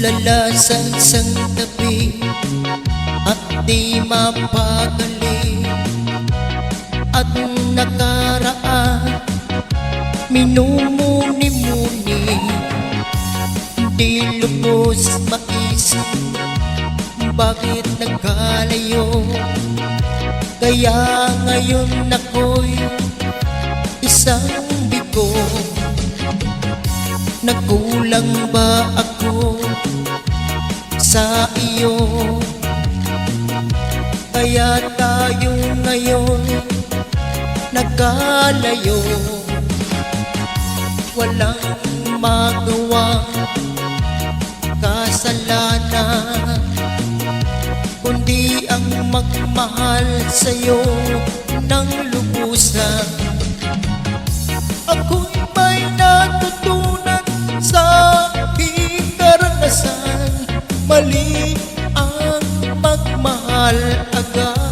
Tulala sa isang tabi at di mapakali, at nakaraan minumuni-muni, di lubos maisip bakit nagkalayo. Kaya ngayon ako'y isang bigo. Nagkulang ba ako sa iyo? Kaya tayo ngayon nagkalayo. Walang magawa kasalanan, kundi ang magmahal sa'yo ng lubusan. Ako'y may natutunan sa aking karanasan, mali ang magmahal agad.